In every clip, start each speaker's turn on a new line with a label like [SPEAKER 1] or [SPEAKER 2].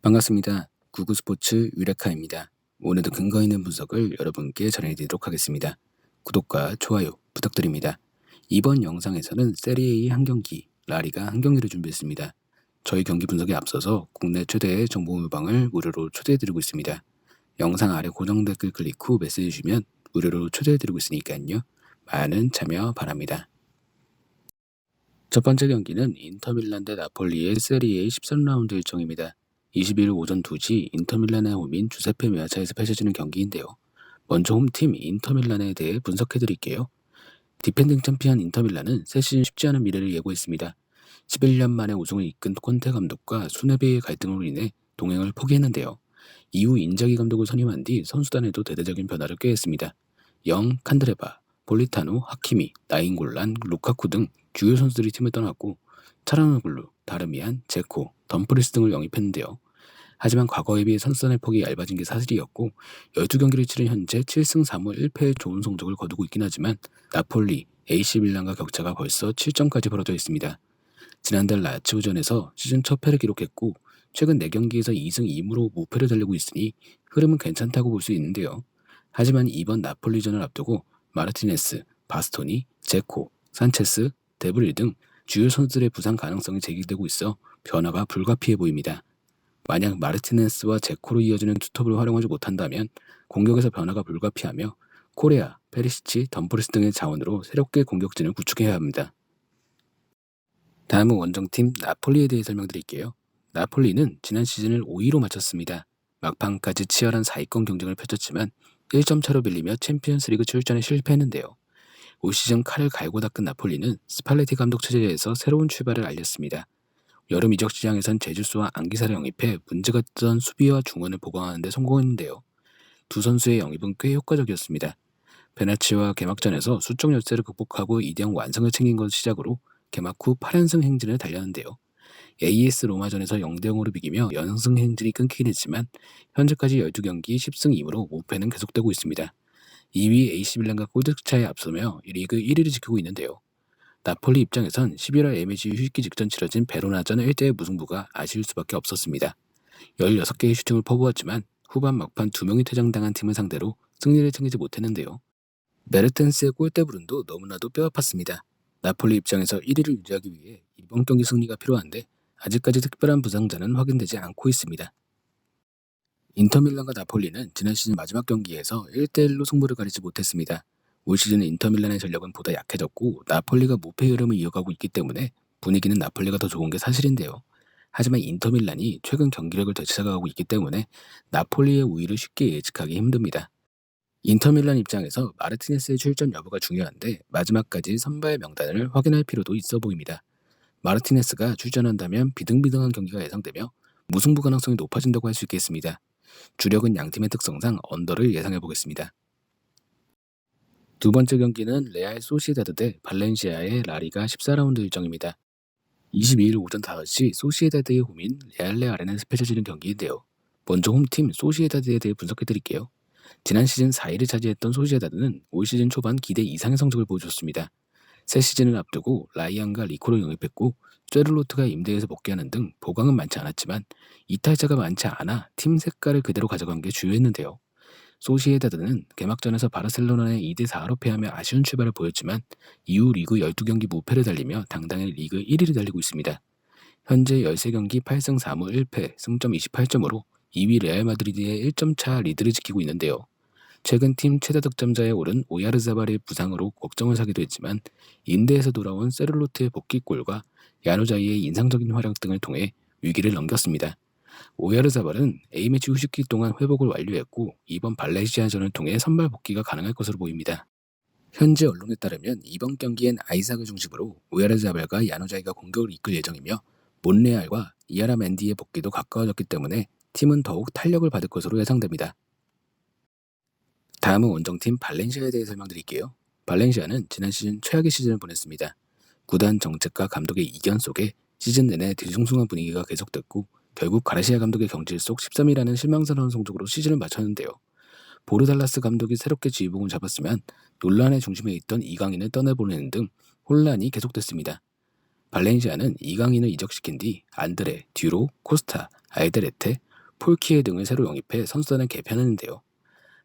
[SPEAKER 1] 반갑습니다. 구구스포츠 유레카입니다. 오늘도 근거 있는 분석을 여러분께 전해드리도록 하겠습니다. 구독과 좋아요 부탁드립니다. 이번 영상에서는 세리A 한 경기, 라리가 한 경기를 준비했습니다. 저희 경기 분석에 앞서서 국내 최대의 정보 모방을 무료로 초대해드리고 있습니다. 영상 아래 고정 댓글 클릭 후 메시지 주시면 무료로 초대해드리고 있으니까요. 많은 참여 바랍니다. 첫 번째 경기는 인터밀란 대 나폴리의 세리A 13라운드 일정입니다. 22일 오전 2시 인터밀란의 홈인 주세페 메아차에서 펼쳐지는 경기인데요. 먼저 홈팀 인터밀란에 대해 분석해드릴게요. 디펜딩 챔피언 인터밀란은 새 시즌 쉽지 않은 미래를 예고했습니다. 11년 만에 우승을 이끈 콘테 감독과 수네베의 갈등으로 인해 동행을 포기했는데요. 이후 인자기 감독을 선임한 뒤 선수단에도 대대적인 변화를 꾀했습니다. 영, 칸드레바, 볼리타노, 하키미, 나인골란, 루카쿠 등 주요 선수들이 팀을 떠났고 차라노글루, 다르미안, 제코, 덤프리스 등을 영입했는데요. 하지만 과거에 비해 선수단의 폭이 얇아진 게 사실이었고 12경기를 치른 현재 7승 3무 1패의 좋은 성적을 거두고 있긴 하지만 나폴리, AC 밀란과 격차가 벌써 7점까지 벌어져 있습니다. 지난달 라치오전에서 시즌 첫 패를 기록했고 최근 4경기에서 2승 2무로 무패를 달리고 있으니 흐름은 괜찮다고 볼 수 있는데요. 하지만 이번 나폴리전을 앞두고 마르티네스, 바스토니, 제코, 산체스, 데브릴 등 주요 선수들의 부상 가능성이 제기되고 있어 변화가 불가피해 보입니다. 만약 마르티네스와 제코로 이어지는 투톱을 활용하지 못한다면 공격에서 변화가 불가피하며 코레아, 페리시치, 덤프리스 등의 자원으로 새롭게 공격진을 구축해야 합니다. 다음은 원정팀 나폴리에 대해 설명드릴게요. 나폴리는 지난 시즌을 5위로 마쳤습니다. 막판까지 치열한 4위권 경쟁을 펼쳤지만 1점 차로 밀리며 챔피언스리그 출전에 실패했는데요. 올 시즌 칼을 갈고 닦은 나폴리는 스팔레티 감독 체제에서 새로운 출발을 알렸습니다. 여름 이적 시장에선 제주스와 안기사를 영입해 문제가 있던 수비와 중원을 보강하는 데 성공했는데요. 두 선수의 영입은 꽤 효과적이었습니다. 베나치와 개막전에서 수적 열세를 극복하고 2대0 완승을 챙긴 것을 시작으로 개막 후 8연승 행진을 달렸는데요. AS 로마전에서 0대0으로 비기며 연승 행진이 끊기긴 했지만 현재까지 12경기 10승 2무로 무패는 계속되고 있습니다. 2위 AC밀란과 골드차에 앞서며 리그 1위를 지키고 있는데요. 나폴리 입장에선 11월 A매치 휴식기 직전 치러진 베로나전 1대1 무승부가 아쉬울 수밖에 없었습니다. 16개의 슈팅을 퍼부었지만 후반 막판 2명이 퇴장당한 팀을 상대로 승리를 챙기지 못했는데요. 메르텐스의 골대 불운도 너무나도 뼈아팠습니다. 나폴리 입장에서 1위를 유지하기 위해 이번 경기 승리가 필요한데 아직까지 특별한 부상자는 확인되지 않고 있습니다. 인터밀란과 나폴리는 지난 시즌 마지막 경기에서 1대1로 승부를 가리지 못했습니다. 올 시즌 인터밀란의 전력은 보다 약해졌고 나폴리가 무패 흐름을 이어가고 있기 때문에 분위기는 나폴리가 더 좋은 게 사실인데요. 하지만 인터밀란이 최근 경기력을 되찾아가고 있기 때문에 나폴리의 우위를 쉽게 예측하기 힘듭니다. 인터밀란 입장에서 마르티네스의 출전 여부가 중요한데 마지막까지 선발 명단을 확인할 필요도 있어 보입니다. 마르티네스가 출전한다면 비등비등한 경기가 예상되며 무승부 가능성이 높아진다고 할 수 있겠습니다. 주력은 양팀의 특성상 언더를 예상해 보겠습니다. 두 번째 경기는 레알 소시에다드 대 발렌시아의 라리가 14라운드 일정입니다. 22일 오전 5시 소시에다드의 홈인 레알레 아레나에서 펼쳐지는 경기인데요. 먼저 홈팀 소시에다드에 대해 분석해드릴게요. 지난 시즌 4위를 차지했던 소시에다드는 올 시즌 초반 기대 이상의 성적을 보여줬습니다. 새 시즌을 앞두고 라이안과 리코를 영입했고 쇠를로트가 임대에서 복귀하는 등 보강은 많지 않았지만 이탈자가 많지 않아 팀 색깔을 그대로 가져간 게 주요했는데요. 소시에다드는 개막전에서 바르셀로나에 2대4로 패하며 아쉬운 출발을 보였지만 이후 리그 12경기 무패를 달리며 당당히 리그 1위를 달리고 있습니다. 현재 13경기 8승 4무 1패 승점 28점으로 2위 레알 마드리드의 1점 차 리드를 지키고 있는데요. 최근 팀 최다 득점자에 오른 오야르자발의 부상으로 걱정을 사기도 했지만 임대에서 돌아온 세를로트의 복귀골과 야누자이의 인상적인 활약 등을 통해 위기를 넘겼습니다. 오야르자발은 A매치 휴식기 동안 회복을 완료했고 이번 발렌시아전을 통해 선발 복귀가 가능할 것으로 보입니다. 현지 언론에 따르면 이번 경기엔 아이삭을 중심으로 오야르자발과 야누자이가 공격을 이끌 예정이며 몬레알과 이아라 맨디의 복귀도 가까워졌기 때문에 팀은 더욱 탄력을 받을 것으로 예상됩니다. 다음은 원정팀 발렌시아에 대해 설명드릴게요. 발렌시아는 지난 시즌 최악의 시즌을 보냈습니다. 구단 정책과 감독의 이견 속에 시즌 내내 뒤숭숭한 분위기가 계속됐고 결국 가르시아 감독의 경질 속 13위라는 실망스러운 성적으로 시즌을 마쳤는데요. 보르달라스 감독이 새롭게 지휘봉을 잡았지만 논란의 중심에 있던 이강인을 떠내보내는 등 혼란이 계속됐습니다. 발렌시아는 이강인을 이적시킨 뒤 안드레, 듀로, 코스타, 알데레테, 폴키에 등을 새로 영입해 선수단을 개편했는데요.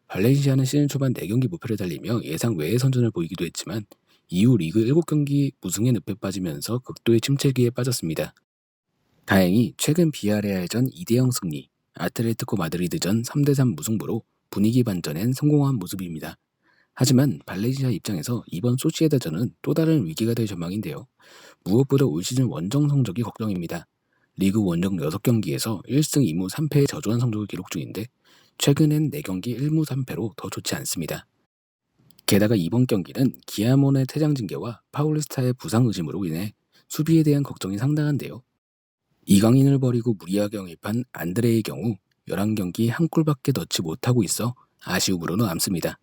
[SPEAKER 1] 발렌시아는 시즌 초반 4경기 무패를 달리며 예상 외의 선전을 보이기도 했지만 이후 리그 7경기 무승의 늪에 빠지면서 극도의 침체기에 빠졌습니다. 다행히 최근 비아레알전 2대0 승리, 아틀레티코 마드리드전 3대3 무승부로 분위기 반전엔 성공한 모습입니다. 하지만 발렌시아 입장에서 이번 소시에다전은 또 다른 위기가 될 전망인데요. 무엇보다 올 시즌 원정 성적이 걱정입니다. 리그 원정 6경기에서 1승 2무 3패의 저조한 성적을 기록 중인데 최근엔 4경기 1무 3패로 더 좋지 않습니다. 게다가 이번 경기는 기아몬의 퇴장 징계와 파울리스타의 부상 의심으로 인해 수비에 대한 걱정이 상당한데요. 이강인을 버리고 무리하게 영입한 안드레의 경우 11경기 한 골밖에 넣지 못하고 있어 아쉬움으로 남습니다.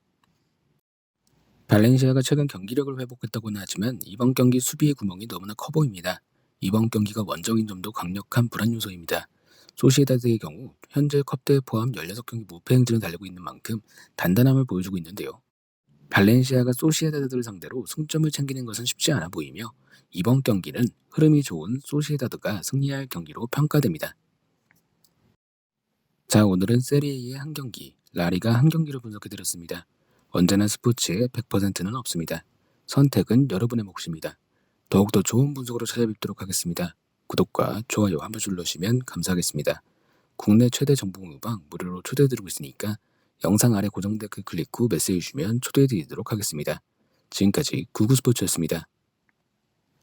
[SPEAKER 1] 발렌시아가 최근 경기력을 회복했다고는 하지만 이번 경기 수비의 구멍이 너무나 커 보입니다. 이번 경기가 원정인 점도 강력한 불안 요소입니다. 소시에다드의 경우 현재 컵대회 포함 16경기 무패 행진을 달리고 있는 만큼 단단함을 보여주고 있는데요. 발렌시아가 소시에다드를 상대로 승점을 챙기는 것은 쉽지 않아 보이며 이번 경기는 흐름이 좋은 소시에다드가 승리할 경기로 평가됩니다. 자, 오늘은 세리에의 한 경기, 라리가 한 경기를 분석해드렸습니다. 언제나 스포츠에 100%는 없습니다. 선택은 여러분의 몫입니다. 더욱더 좋은 분석으로 찾아뵙도록 하겠습니다. 구독과 좋아요 한 번씩 눌러주시면 감사하겠습니다. 국내 최대 정보 공유방 무료로 초대해드리고 있으니까 영상 아래 고정 댓글 클릭 후 메시지 주시면 초대해드리도록 하겠습니다. 지금까지 구구스포츠였습니다.